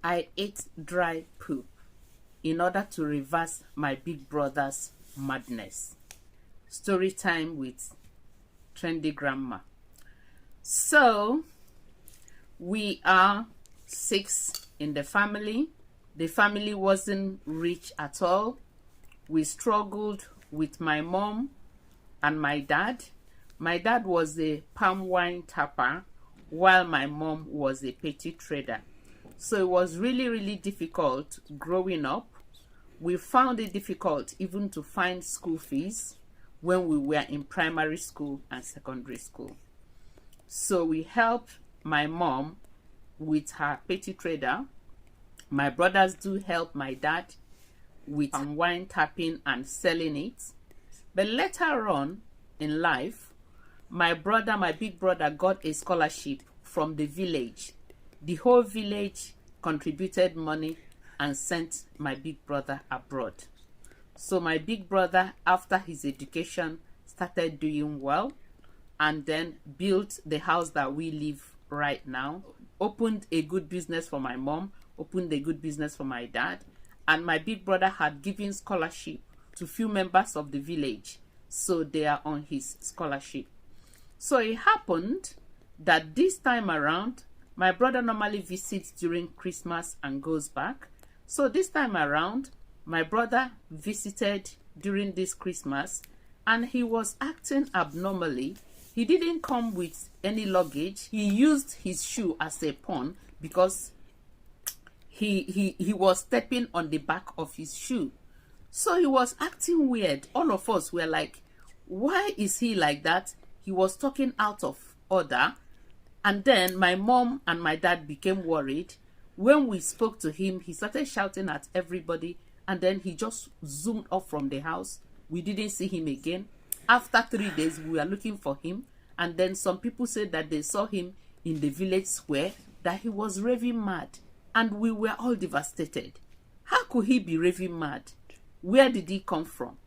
I ate dry poop in order to reverse my big brother's madness. Story time with Trendy Grandma. So, we are 6 in the family. The family wasn't rich at all. We struggled with my mom and my dad. My dad was a palm wine tapper, while my mom was a petty trader. So it was really difficult growing up. We found it difficult even to find school fees when we were in primary school and secondary school. So we helped my mom with her petty trader. My brothers do help my dad with wine tapping and selling it. But later on in life, my big brother got a scholarship from the village. The whole village contributed money and sent my big brother abroad. So my big brother, after his education, started doing well and then built the house that we live right now, opened a good business for my mom, opened a good business for my dad, and my big brother had given scholarship to few members of the village, so they are on his scholarship. So it happened that this time around, my brother normally visits during Christmas and goes back. So this time around, my brother visited during this Christmas and he was acting abnormally. He didn't come with any luggage. He used his shoe as a pawn because he was stepping on the back of his shoe. So he was acting weird. All of us were like, why is he like that? He was talking out of order. And then my mom and my dad became worried. When we spoke to him, he started shouting at everybody, and then he just zoomed off from the house. We didn't see him again. After 3 days, we were looking for him, and then some people said that they saw him in the village square, that he was raving mad, and we were all devastated. How could he be raving mad? Where did he come from?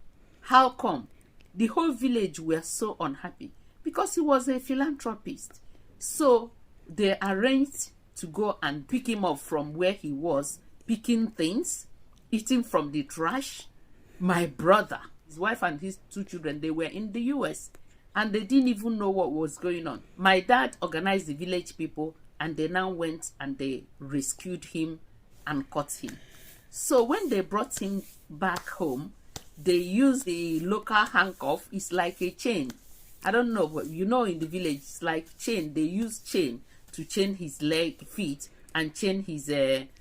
How come? The whole village were so unhappy because he was a philanthropist. So they arranged to go and pick him up from where he was, picking things, eating from the trash. My brother, his wife and his 2 children, they were in the US and they didn't even know what was going on. My dad organized the village people and they now went and they rescued him and caught him. So when they brought him back home, they used the local handcuff. It's like a chain. I don't know, but you know, in the village, it's like chain. They use chain to chain his feet, and chain his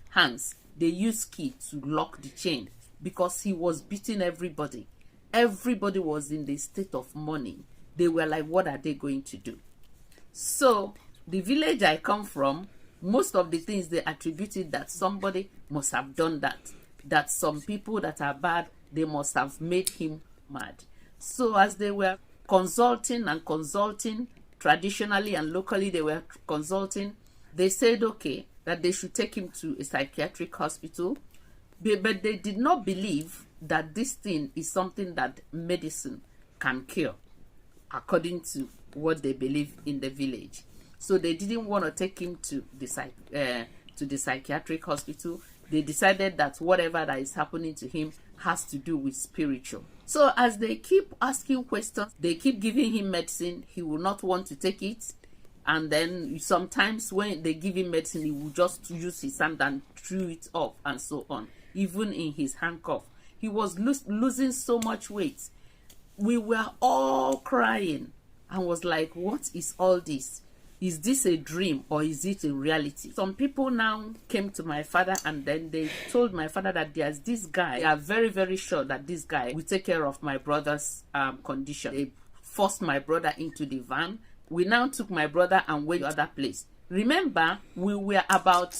hands. They use key to lock the chain because he was beating everybody. Everybody was in the state of mourning. They were like, what are they going to do? So the village I come from, most of the things they attributed that somebody must have done that. That some people that are bad, they must have made him mad. So as they were consulting, traditionally and locally they were consulting, they said okay, that they should take him to a psychiatric hospital, but they did not believe that this thing is something that medicine can cure, according to what they believe in the village. So they didn't want to take him to the psychiatric hospital. They decided that whatever that is happening to him has to do with spiritual. So as they keep asking questions, they keep giving him medicine, he will not want to take it. And then sometimes when they give him medicine, he will just use his hand and throw it off and so on. Even in his handcuff, he was losing so much weight. We were all crying and was like, what is all this? Is this a dream or is it a reality? Some people now came to my father and then they told my father that there's this guy. They are very sure that this guy will take care of my brother's condition. They forced my brother into the van. We now took my brother and went to other place. Remember, we were about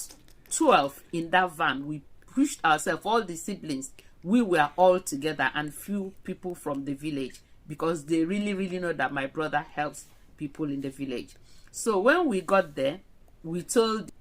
12 in that van. We pushed ourselves, all the siblings. We were all together and few people from the village because they really know that my brother helps people in the village. So when we got there, we told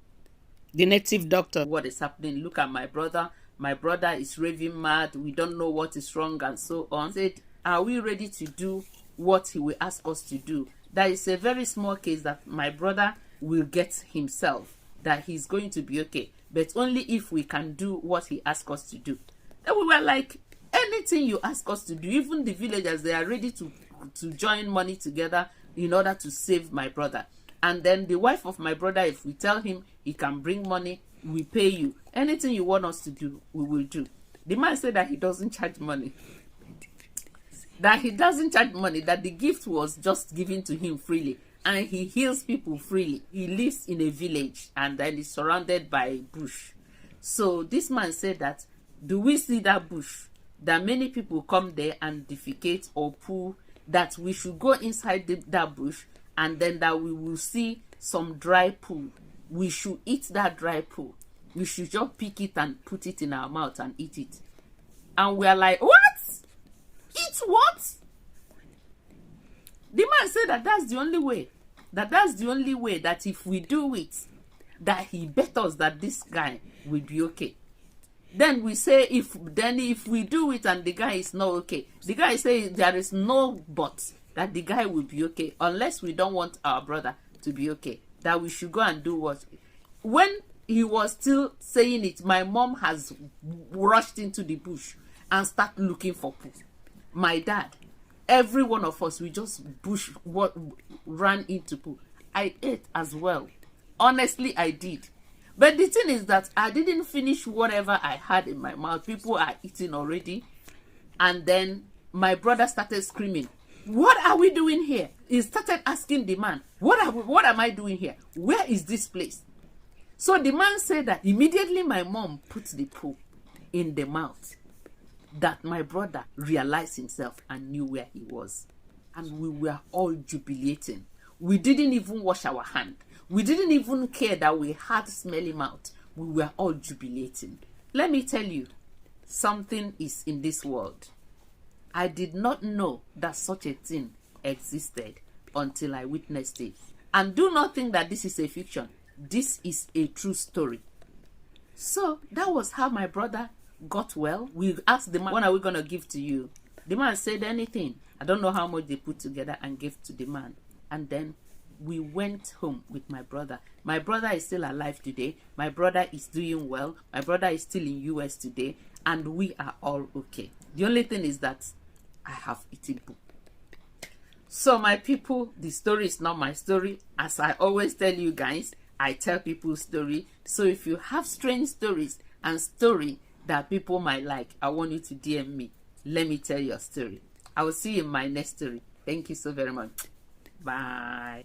the native doctor what is happening. Look at my brother. My brother is raving mad. We don't know what is wrong and so on. Said, are we ready to do what he will ask us to do? That is a very small case that my brother will get himself. that he's going to be okay, but only if we can do what he asked us to do. Then we were like, anything you ask us to do, even the villagers, they are ready to join money together in order to save my brother. And then the wife of my brother, if we tell him he can bring money, we pay you. Anything you want us to do, we will do. The man said that he doesn't charge money. That he doesn't charge money, that the gift was just given to him freely. And he heals people freely. He lives in a village and then is surrounded by bush. So this man said that, do we see that bush? That many people come there and defecate or poo, that we should go inside that bush, and then that we will see some dry poo. We should eat that dry poo. We should just pick it and put it in our mouth and eat it. And we are like, what? Eat what? The man said that that's the only way. That's the only way, that if we do it, that he bet us that this guy will be okay. Then we say, if we do it and the guy is not okay, the guy says there is no but, that the guy will be okay, unless we don't want our brother to be okay, that we should go and do what. When he was still saying it, my mom has rushed into the bush and start looking for poo. My dad, every one of us, we just ran into poo. I ate as well. Honestly, I did. But the thing is that I didn't finish whatever I had in my mouth. People are eating already. And then my brother started screaming, what are we doing here? He started asking the man, what am I doing here? Where is this place? So the man said that immediately my mom put the poo in the mouth, that my brother realized himself and knew where he was. And we were all jubilating. We didn't even wash our hand. We didn't even care that we had smelly mouth. We were all jubilating. Let me tell you, something is in this world. I did not know that such a thing existed until I witnessed it. And do not think that this is a fiction. This is a true story. So that was how my brother got well. We asked the man, when are we going to give to you? The man said anything. I don't know how much they put together and gave to the man. And then we went home with my brother. My brother is still alive today. My brother is doing well. My brother is still in US today. And we are all okay. The only thing is that I have eaten poo. So my people, the story is not my story. As I always tell you guys, I tell people story. So if you have strange stories and story that people might like, I want you to DM me. Let me tell your story. I will see you in my next story. Thank you so very much. Bye.